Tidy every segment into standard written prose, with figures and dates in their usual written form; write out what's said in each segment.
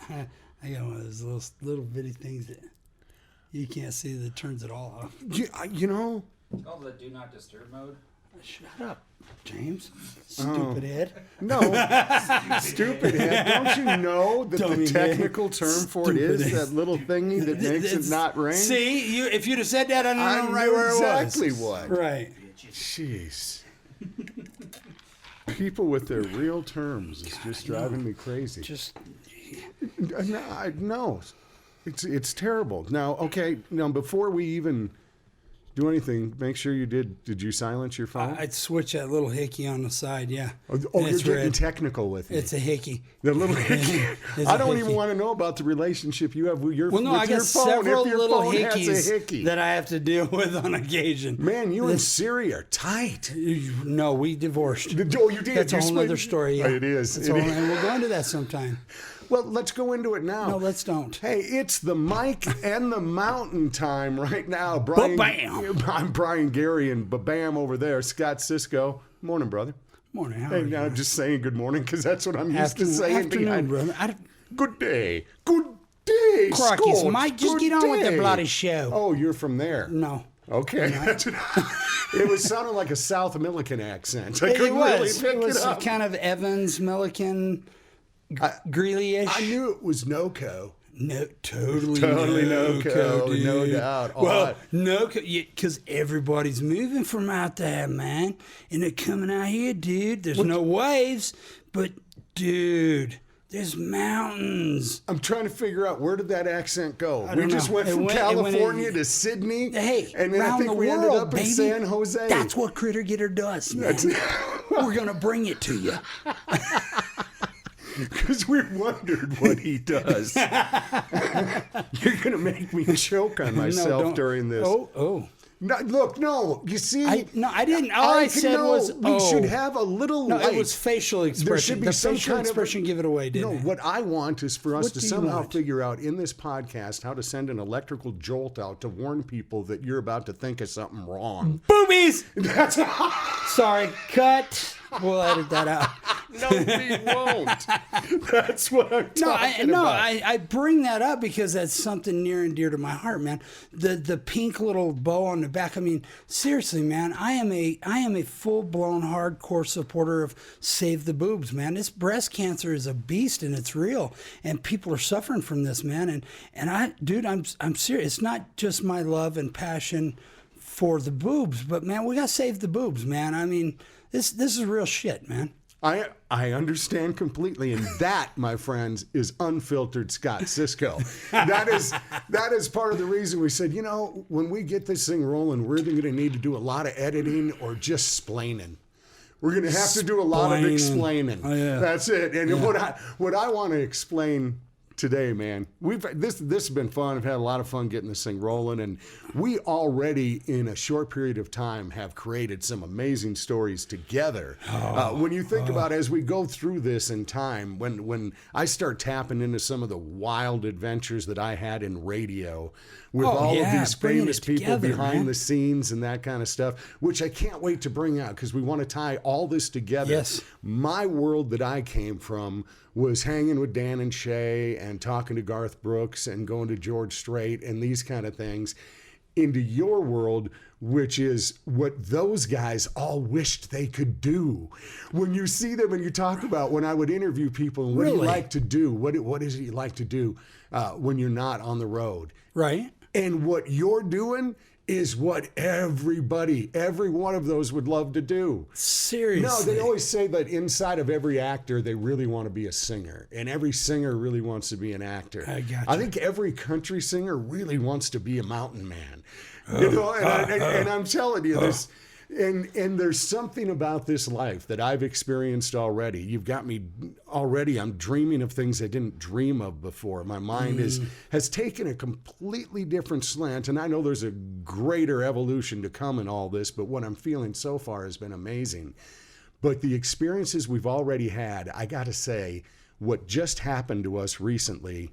I got one of those little bitty things that you can't see that turns it all off. You know. It's called the do not disturb mode. Shut up, James. Stupid head. No, stupid head. Don't you know that the technical term for it is that little thingy that makes it not ring? See, if you'd have said that, I don't know right where it was. Exactly what. Right. Jeez. People with their real terms is just driving me crazy. No, it's terrible. Now, okay, before we even do anything, make sure you did you silence your phone? I'd switch that little hickey on the side, yeah. Oh, you're getting technical with me. It's a hickey. The little hickey. I don't even want to know about the relationship you have with your phone. I got several little hickeys that I have to deal with on occasion. Man, you and Siri are tight. No, we divorced. Oh, you did? That's a whole other story. Yeah. It is. And we'll go into that sometime. Well, let's go into it now. No, let's don't. Hey, it's the Mike and the Mountain time right now. Brian, Ba-bam. I'm Brian Gary and Ba-bam over there. Scott Cisco. Morning, brother. Morning. How are you? I'm just saying good morning because that's what I'm used to saying. Afternoon, brother. Good day. Good day, Crockies, Scott. Mike, just get on with the bloody show. Oh, you're from there. No. Okay. It was sounding like a South Millican accent. I couldn't really pick it up. Kind of Evans, Millican, Greeley-ish. I knew it was NoCo. No, totally NoCo, dude. no doubt. Well, NoCo, because everybody's moving from out there, man, and they're coming out here, dude. There's no waves, but dude, there's mountains. I'm trying to figure out where did that accent go. We just went from California to Sydney, and then I think we ended up in San Jose. That's what Critter Getter does, man. We're gonna bring it to you. Because we wondered what he does. You're going to make me choke on myself during this. Oh. No, look, no. You see? I didn't. All I said was, we should have a little light. No, it was facial expression. There should be the some facial kind expression give it away, didn't it? No, what I want is for us to somehow figure out in this podcast how to send an electrical jolt out to warn people that you're about to think of something wrong. Boobies! That's Sorry, cut. We'll edit that out. No, we won't. That's what I'm talking about. I bring that up because that's something near and dear to my heart, man. The pink little bow on the back. I mean, seriously, man, I am a full-blown hardcore supporter of Save the Boobs, man. This breast cancer is a beast and it's real, and people are suffering from this, man. And I'm serious. It's not just my love and passion for the boobs, but man, we gotta save the boobs, man. I mean, this is real shit, man. I understand completely, and that, my friends, is unfiltered Scott Cisco. That is part of the reason we said, when we get this thing rolling, we're either going to need to do a lot of editing or just splaining. We're going to have to do a lot of explaining. Oh, yeah. That's it. And what I want to explain today, man, this has been fun. I've had a lot of fun getting this thing rolling, and we already in a short period of time have created some amazing stories together. When you think about as we go through this in time, when I start tapping into some of the wild adventures that I had in radio with all of these famous people behind the scenes and that kind of stuff, which I can't wait to bring out because we want to tie all this together. Yes. My world that I came from was hanging with Dan and Shay and talking to Garth Brooks and going to George Strait and these kind of things, into your world, which is what those guys all wished they could do. When you see them and you talk about, when I would interview people, and what do you like to do? What is it you like to do when you're not on the road? Right. And what you're doing is what every one of those would love to do. Seriously. No, they always say that inside of every actor, they really want to be a singer. And every singer really wants to be an actor. I got you. I think every country singer really wants to be a mountain man. And I'm telling you this. And there's something about this life that I've experienced already. You've got me already. I'm dreaming of things I didn't dream of before. My mind has taken a completely different slant. And I know there's a greater evolution to come in all this, but what I'm feeling so far has been amazing. But the experiences we've already had, I got to say, what just happened to us recently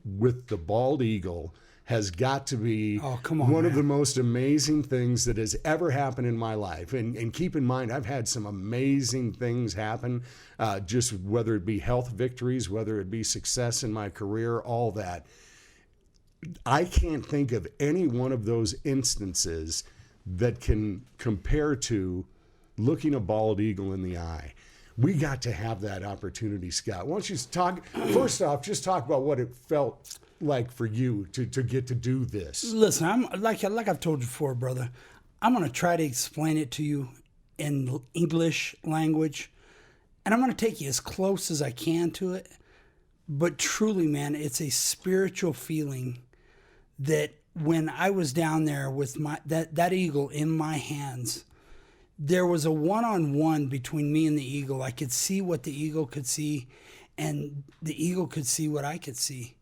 with the bald eagle has got to be come on, one of man. the most amazing things that has ever happened in my life. And keep in mind, I've had some amazing things happen, just whether it be health victories, whether it be success in my career, all that. I can't think of any one of those instances that can compare to looking a bald eagle in the eye. We got to have that opportunity, Scott. Why don't you talk, first off, just talk about what it felt like for you to get to do this. Listen, I'm like I've told you before, brother. I'm going to try to explain it to you in English language, and I'm going to take you as close as I can to it. But truly, man, it's a spiritual feeling that when I was down there with that eagle in my hands, there was a one-on-one between me and the eagle. I could see what the eagle could see, and the eagle could see what I could see.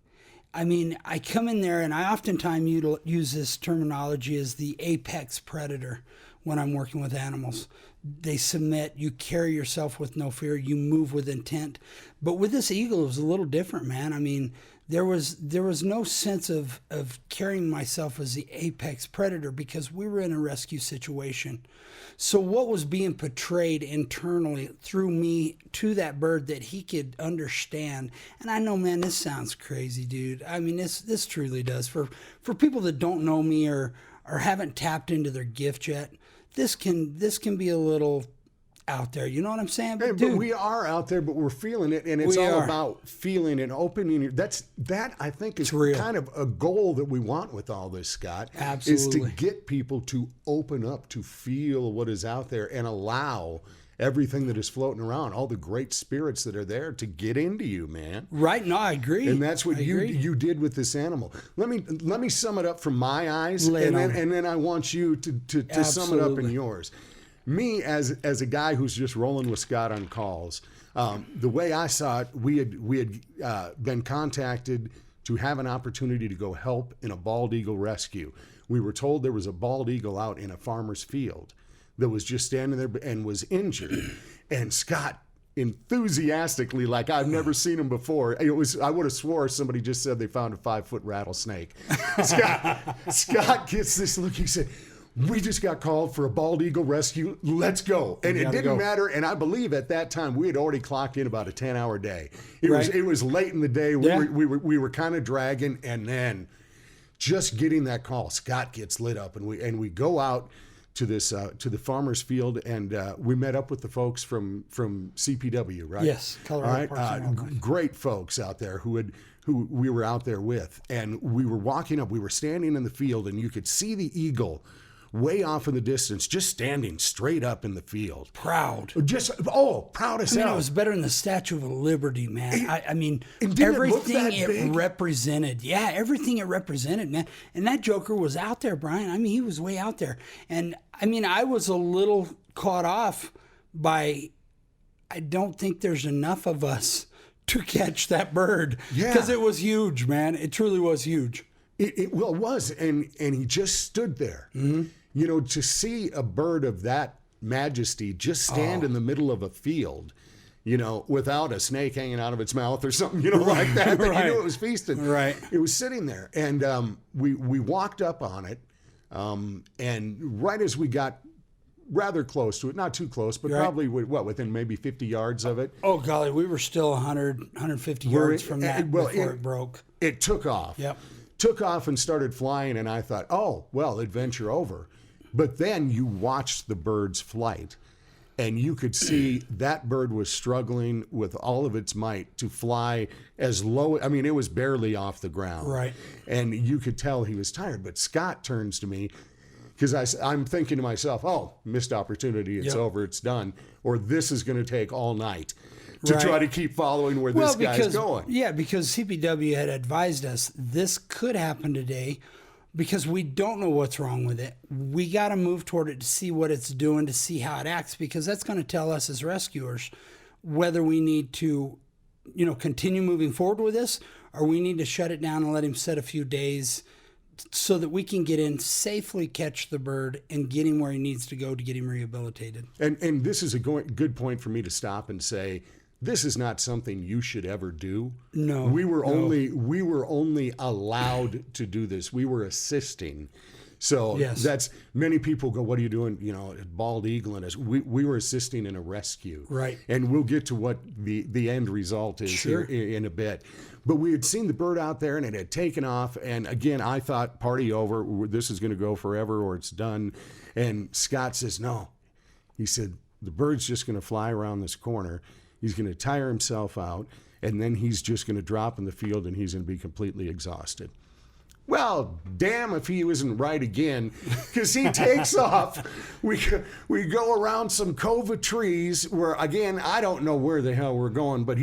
I mean, I come in there, and I oftentimes use this terminology as the apex predator when I'm working with animals. They submit, you carry yourself with no fear, you move with intent. But with this eagle, it was a little different, man. I mean, there was no sense of carrying myself as the apex predator because we were in a rescue situation. So what was being portrayed internally through me to that bird that he could understand? And I know, man, this sounds crazy, dude. I mean, this truly does. For people that don't know me or haven't tapped into their gift yet, this can be a little out there. You know what I'm saying? But we are out there, but we're feeling it, and it's all about feeling and opening. That I think is kind of a goal that we want with all this, Scott. Absolutely. Is to get people to open up, to feel what is out there, and allow everything that is floating around, all the great spirits that are there, to get into you, man. Right? No, I agree. And that's what you did with this animal. Let me sum it up from my eyes, and then I want you to sum it up in yours. Me, as a guy who's just rolling with Scott on calls, the way I saw it, we had been contacted to have an opportunity to go help in a bald eagle rescue. We were told there was a bald eagle out in a farmer's field that was just standing there and was injured. And Scott, enthusiastically, like I've never seen him before. I would have swore somebody just said they found a 5-foot rattlesnake. Scott gets this look. He said, "We just got called for a bald eagle rescue. Let's go." And it didn't matter. And I believe at that time we had already clocked in about a 10-hour day. It was late in the day. We were kind of dragging, and then just getting that call, Scott gets lit up, and we go out to this to the farmer's field, and we met up with the folks from CPW, right? Yes, Colorado Parks and Wildlife. Great folks out there who we were out there with, and we were walking up. We were standing in the field, and you could see the eagle way off in the distance, just standing straight up in the field. Proud. Proud as hell. I mean, hell. it was better than the Statue of Liberty, man. I mean, didn't everything it represented. Yeah, everything it represented, man. And that joker was out there, Brian. I mean, he was way out there. And, I mean, I was a little caught off by, I don't think there's enough of us to catch that bird. Yeah. Because it was huge, man. It truly was huge. It was, and he just stood there. Mm-hmm. You know, to see a bird of that majesty just stand in the middle of a field, you know, without a snake hanging out of its mouth or something, you know, like that, but you knew it was feasting. Right. It was sitting there, and we walked up on it, and right as we got rather close to it, not too close, but probably within maybe 50 yards of it. Oh, golly, we were still 150 yards from that before it broke. It took off. Yep. Took off and started flying, and I thought, oh, well, adventure over. But then you watched the bird's flight, and you could see that bird was struggling with all of its might to fly as low. I mean, it was barely off the ground. Right. And you could tell he was tired. But Scott turns to me, because I'm thinking to myself, oh, missed opportunity. It's over. It's done. Or this is going to take all night to try to keep following where this guy's going. Yeah, because CPW had advised us this could happen today because we don't know what's wrong with it. We got to move toward it to see what it's doing, to see how it acts, because that's going to tell us as rescuers whether we need to, you know, continue moving forward with this, or we need to shut it down and let him set a few days so that we can get in, safely catch the bird, and get him where he needs to go to get him rehabilitated. And this is a good point for me to stop and say, this is not something you should ever do. No, we were no. only allowed to do this. We were assisting. So Yes. that's, many people go, what are you doing? You know, at bald eagling us. We were assisting in a rescue. Right. And we'll get to what the end result is Sure. here in a bit. But we had seen the bird out there and it had taken off. And again, I thought, party over. This is going to go forever or it's done. And Scott says, no. He said, the bird's just going to fly around this corner. He's going to tire himself out. And then he's just going to drop in the field and he's going to be completely exhausted. Well, damn if he isn't right again, because he takes off. We go around some cove of trees where, again, I don't know where the hell we're going, but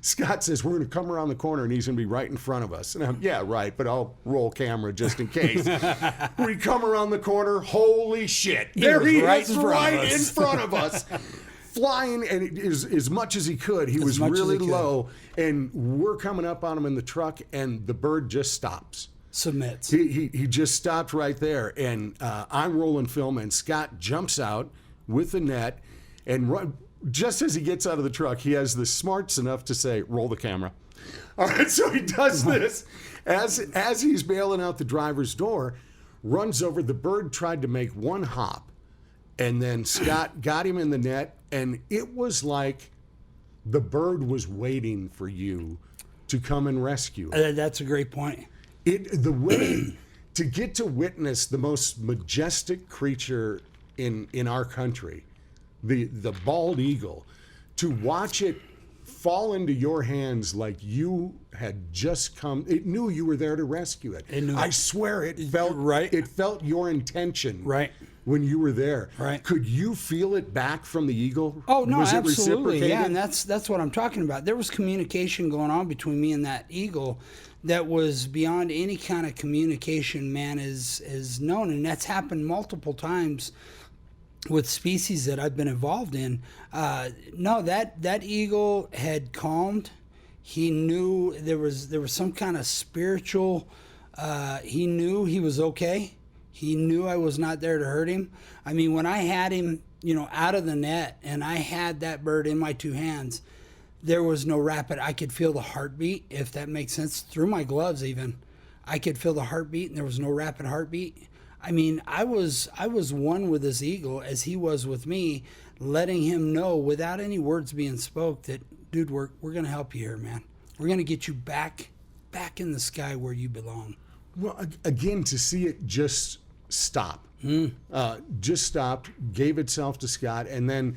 Scott says, we're going to come around the corner and he's going to be right in front of us. And I'm, yeah, right, but I'll roll camera just in case. We come around the corner, holy shit. There he right is, in front of right us. in front of us. Flying, and as much as he could. He was much as really he could. low, and we're coming up on him in the truck, and the bird just stops. Submits. He just stopped right there, and I'm rolling film, and Scott jumps out with the net, and just as he gets out of the truck, he has the smarts enough to say, roll the camera. All right, so he does this. As he's bailing out the driver's door, runs over. The bird tried to make one hop, and then Scott got him in the net, and it was like the bird was waiting for you to come and rescue it. That's a great point. The way to get to witness the most majestic creature in our country, the bald eagle, to watch it fall into your hands like you had just come. It knew you were there to rescue it. It knew I it. swear it felt Right. It felt your intention. Right. When you were there. Right. Could you feel it back from the eagle? Oh no, Was it absolutely, yeah, reciprocated? and that's what I'm talking about. There was communication going on between me and that eagle that was beyond any kind of communication man is known, and that's happened multiple times with species that I've been involved in. No, that eagle had calmed. He knew there was some kind of spiritual. He knew he was okay. He knew I was not there to hurt him. I mean, when I had him, out of the net and I had that bird in my two hands, there was no rapid. I could feel the heartbeat, if that makes sense, through my gloves even. I could feel the heartbeat and there was no rapid heartbeat. I mean, I was one with this eagle as he was with me, letting him know without any words being spoke that, dude, we're going to help you here, man. We're going to get you back in the sky where you belong. Well, again, to see it just stop. Just stopped, gave itself to Scott, and then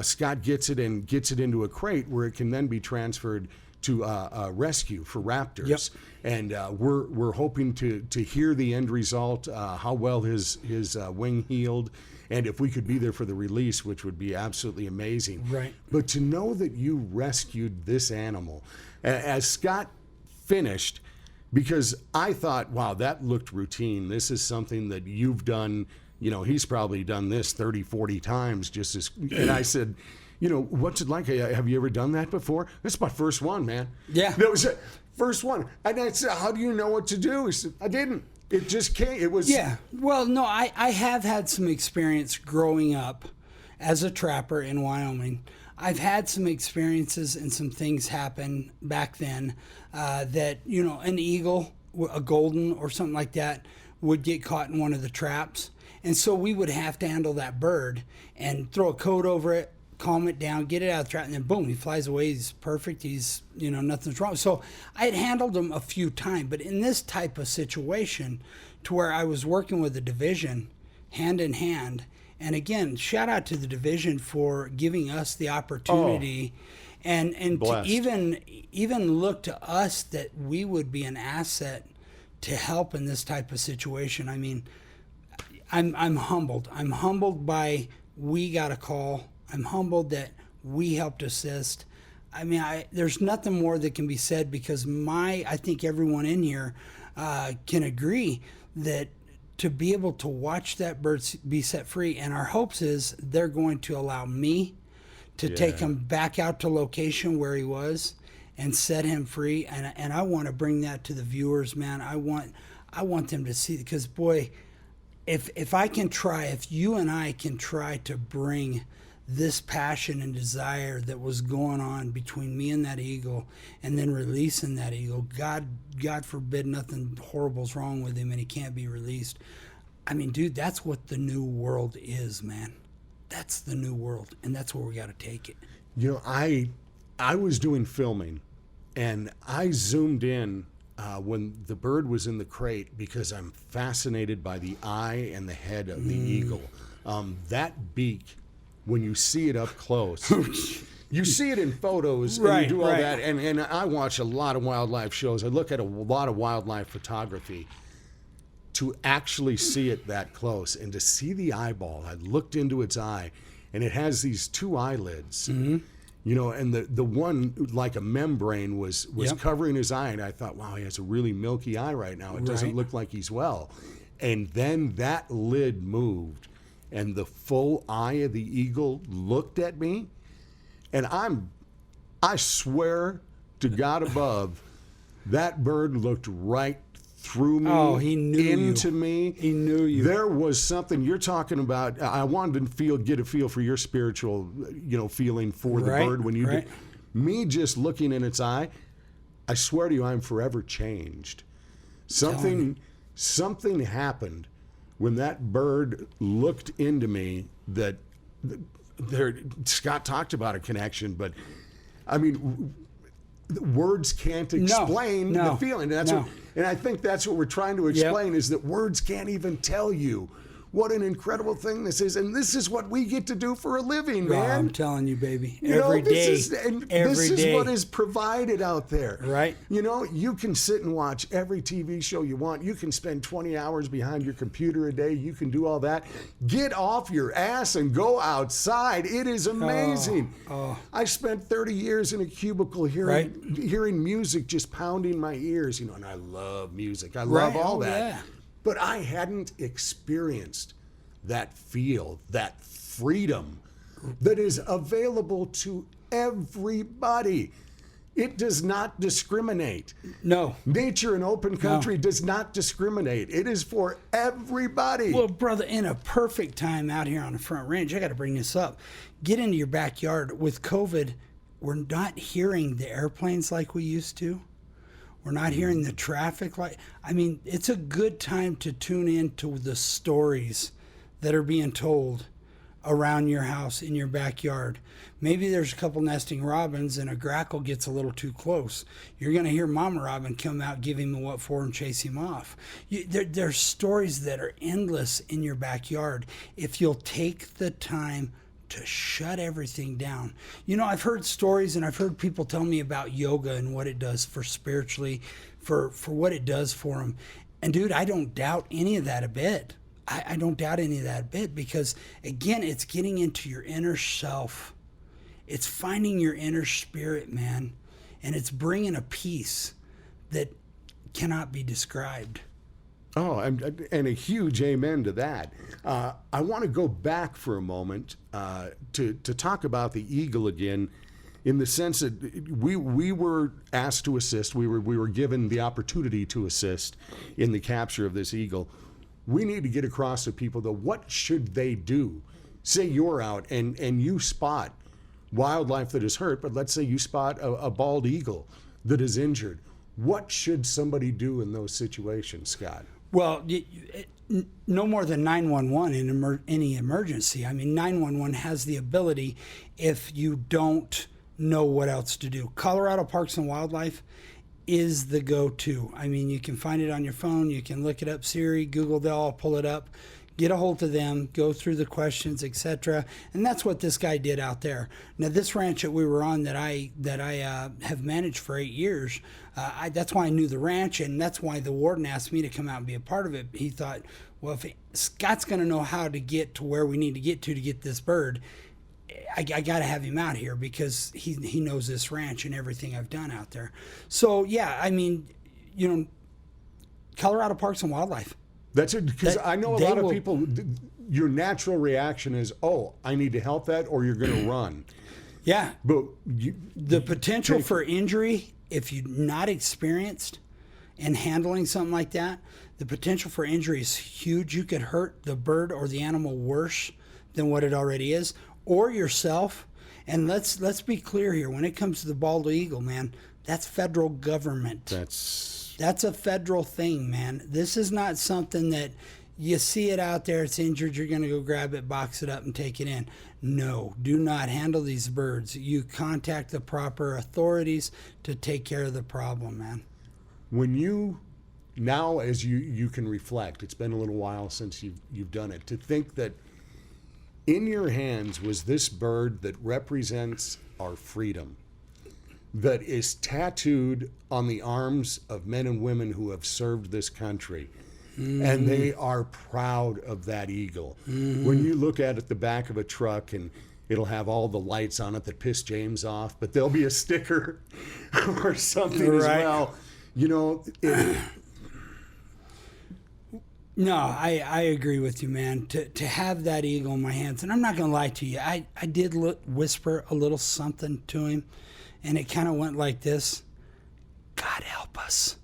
Scott gets it into a crate where it can then be transferred to a rescue for raptors. Yep. And we're hoping to hear the end result, how well his wing healed, and if we could be there for the release, which would be absolutely amazing. Right. But to know that you rescued this animal, as Scott finished, because I thought, wow, that looked routine. This is something that you've done. He's probably done this 30, 40 times just as. And I said, what's it like? Have you ever done that before? That's my first one, man. Yeah. That was it. First one. And I said, how do you know what to do? He said, I didn't. It just came. It was. Yeah. Well, no, I have had some experience growing up as a trapper in Wyoming. I've had some experiences and some things happen back then that, an eagle, a golden or something like that would get caught in one of the traps. And so we would have to handle that bird and throw a coat over it, calm it down, get it out of the trap, and then boom, he flies away. He's perfect. He's, nothing's wrong. So I had handled him a few times, but in this type of situation to where I was working with the division hand in hand, and again, shout out to the division for giving us the opportunity and to Blessed. even look to us that we would be an asset to help in this type of situation. I mean, I'm humbled. I'm humbled by we got a call. I'm humbled that we helped assist. I mean, there's nothing more that can be said because I think everyone in here can agree that to be able to watch that bird be set free, and our hopes is they're going to allow me to take him back out to location where he was and set him free. And I want to bring that to the viewers, man. I want them to see, because boy, if I can try, if you and I can try to bring this passion and desire that was going on between me and that eagle, and then releasing that eagle. God forbid nothing horrible's wrong with him and he can't be released. I mean, dude, that's what the new world is, man. That's the new world, and that's where we got to take it. You know, I was doing filming, and I zoomed in when the bird was in the crate because I'm fascinated by the eye and the head of the eagle. That beak, when you see it up close, you see it in photos and you do all that. And I watch a lot of wildlife shows. I look at a lot of wildlife photography. To actually see it that close and to see the eyeball, I looked into its eye, and it has these two eyelids, you know, and the one like a membrane was covering his eye, and I thought, wow, he has a really milky eye right now. It doesn't look like he's well. And then that lid moved, and the full eye of the eagle looked at me, and I swear to God above, that bird looked right through me, he knew into me. He knew you. There was something you're talking about. I wanted to get a feel for your spiritual, you know, feeling for the bird when you did. Me just looking in its eye, I swear to you, I'm forever changed. Something happened when that bird looked into me that Scott talked about a connection, but I mean, words can't explain the feeling. And I think that's what we're trying to explain is that words can't even tell you what an incredible thing this is. And this is what we get to do for a living, man. I'm telling you, baby. Every day. This is what is provided out there. Right. You know, you can sit and watch every TV show you want. You can spend 20 hours behind your computer a day. You can do all that. Get off your ass and go outside. It is amazing. I spent 30 years in a cubicle hearing music just pounding my ears, you know, and I love music. I love all that. Yeah. But I hadn't experienced that feel, that freedom that is available to everybody. It does not discriminate. No. Nature and open country does not discriminate. It is for everybody. Well, brother, in a perfect time out here on the Front Range, I got to bring this up. Get into your backyard. With COVID, we're not hearing the airplanes like we used to. We're not hearing the traffic like, I mean, it's a good time to tune into the stories that are being told around your house, in your backyard. Maybe there's a couple nesting robins and a grackle gets a little too close. You're going to hear Mama Robin come out, give him a what for, and chase him off. There's stories that are endless in your backyard if you'll take the time to shut everything down. You know, I've heard stories and I've heard people tell me about yoga and what it does for spiritually, for what it does for them. And dude, I don't doubt any of that a bit. I don't doubt any of that a bit because, again, it's getting into your inner self. It's finding your inner spirit, man. And it's bringing a peace that cannot be described. Oh, and a huge amen to that. I want to go back for a moment to talk about the eagle again, in the sense that we were asked to assist. We were given the opportunity to assist in the capture of this eagle. We need to get across to people, though, what should they do? Say you're out and you spot wildlife that is hurt, but let's say you spot a bald eagle that is injured. What should somebody do in those situations, Scott? Well, no more than 911 in any emergency. I mean, 911 has the ability if you don't know what else to do. Colorado Parks and Wildlife is the go-to. I mean, you can find it on your phone. You can look it up, Siri, Google, they'll all pull it up. Get a hold of them, go through the questions, etc. And that's what this guy did out there. Now, this ranch that we were on that I have managed for 8 years, that's why I knew the ranch, and that's why the warden asked me to come out and be a part of it. He thought, well, if Scott's going to know how to get to where we need to get this bird, I got to have him out here because he knows this ranch and everything I've done out there. So, yeah, I mean, you know, Colorado Parks and Wildlife. That's it, because I know a lot of people, your natural reaction is, oh, I need to help that, or you're going to run. Yeah. But the potential for injury, if you're not experienced in handling something like that, the potential for injury is huge. You could hurt the bird or the animal worse than what it already is, or yourself. And let's be clear here. When it comes to the bald eagle, man, that's federal government. That's a federal thing, man. This is not something that you see it out there, it's injured, you're going to go grab it, box it up, and take it in. No, do not handle these birds. You contact the proper authorities to take care of the problem, man. When you, now as you can reflect, it's been a little while since you've done it, to think that in your hands was this bird that represents our freedom, that is tattooed on the arms of men and women who have served this country. And they are proud of that eagle. When you look at the back of a truck, and it'll have all the lights on it that piss James off, but there'll be a sticker or something as well. You know, No, I agree with you, man. To have that eagle in my hands, and I'm not going to lie to you, I did whisper a little something to him, and it kind of went like this: God help us.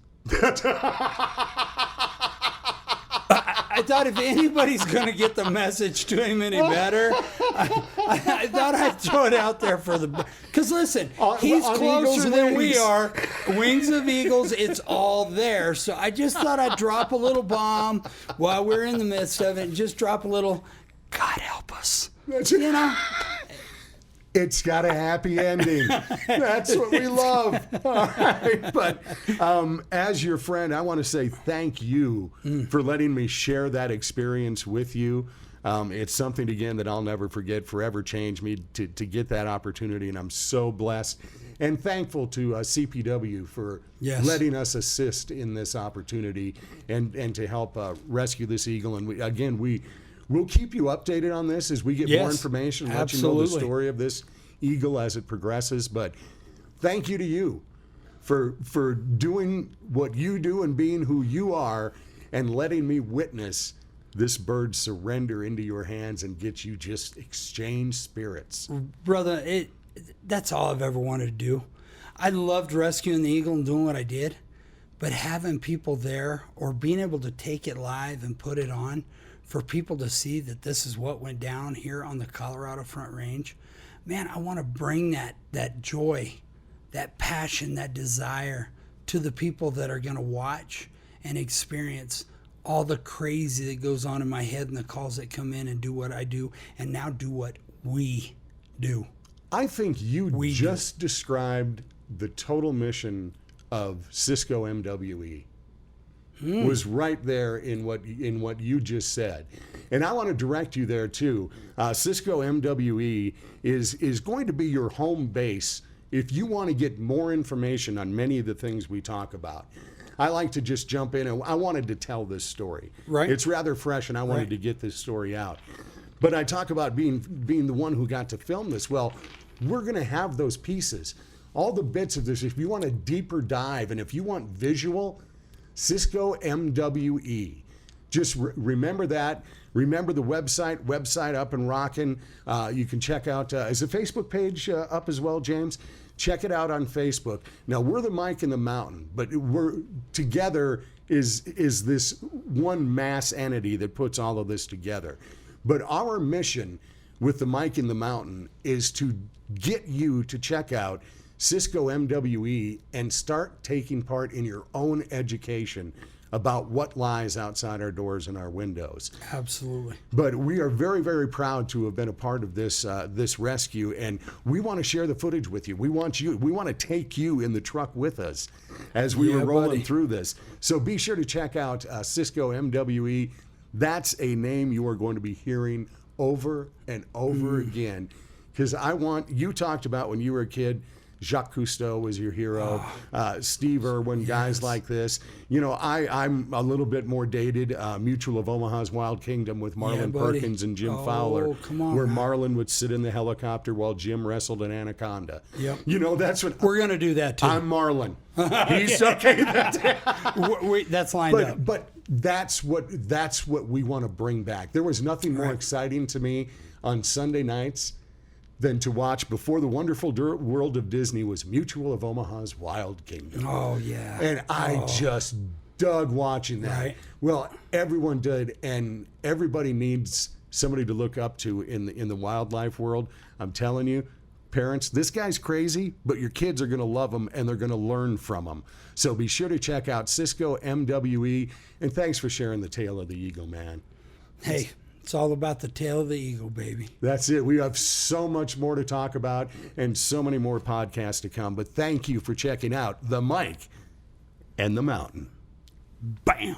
I thought if anybody's going to get the message to him any better, I thought I'd throw it out there for the... Because listen, he's on closer Eagles' than we wings. are. Wings of Eagles, it's all there. So I just thought I'd drop a little bomb while we're in the midst of it, and just drop a little, God help us. You know? It's got a happy ending. That's what we love. All right. But as your friend, I want to say thank you for letting me share that experience with you. It's something, again, that I'll never forget, forever changed me to get that opportunity. And I'm so blessed and thankful to CPW for letting us assist in this opportunity and to help rescue this eagle. And we'll keep you updated on this as we get more information and let you know the story of this eagle as it progresses. But thank you to you for doing what you do and being who you are and letting me witness this bird surrender into your hands and get you just exchange spirits. Brother, that's all I've ever wanted to do. I loved rescuing the eagle and doing what I did, but having people there or being able to take it live and put it on for people to see that this is what went down here on the Colorado Front Range, man, I want to bring that joy, that passion, that desire to the people that are going to watch and experience all the crazy that goes on in my head and the calls that come in and do what I do and now do what we do. I think you just described the total mission of Cisco MWE. Was right there in what you just said. And I want to direct you there too. Cisco MWE is going to be your home base if you want to get more information on many of the things we talk about. I like to just jump in, and I wanted to tell this story. Right. It's rather fresh, and I wanted to get this story out. But I talk about being the one who got to film this. Well, we're going to have those pieces. All the bits of this, if you want a deeper dive and if you want visual, Cisco MWE. Just remember that. Remember the website up and rocking. You can check out, is the Facebook page up as well, James? Check it out on Facebook. Now, we're the Mike in the Mountain, but we're together is this one mass entity that puts all of this together. But our mission with the Mike in the Mountain is to get you to check out Cisco MWE and start taking part in your own education about what lies outside our doors and our windows. Absolutely. But we are very, very proud to have been a part of this this rescue, and we want to share the footage with you. We want to take you in the truck with us as we were rolling through this. So be sure to check out Cisco MWE. That's a name you are going to be hearing over and over again, because you talked about when you were a kid, Jacques Cousteau was your hero, Steve Irwin, guys like this. You know, I'm a little bit more dated. Mutual of Omaha's Wild Kingdom with Marlon Perkins and Jim Fowler, where Marlon would sit in the helicopter while Jim wrestled an anaconda. Yep. You know, that's what we're going to do that too. I'm Marlon. He's okay. That's lined up. But that's what we want to bring back. There was nothing more exciting to me on Sunday nights than to watch before the wonderful world of Disney was Mutual of Omaha's Wild Kingdom. Oh, yeah. And I just dug watching that. Right. Well, everyone did, and everybody needs somebody to look up to in the wildlife world. I'm telling you, parents, this guy's crazy, but your kids are going to love him and they're going to learn from him. So be sure to check out Cisco MWE, and thanks for sharing the tale of the eagle, man. Hey, it's all about the tail of the eagle, baby. That's it. We have so much more to talk about and so many more podcasts to come. But thank you for checking out the Mike and the Mountain. Bam.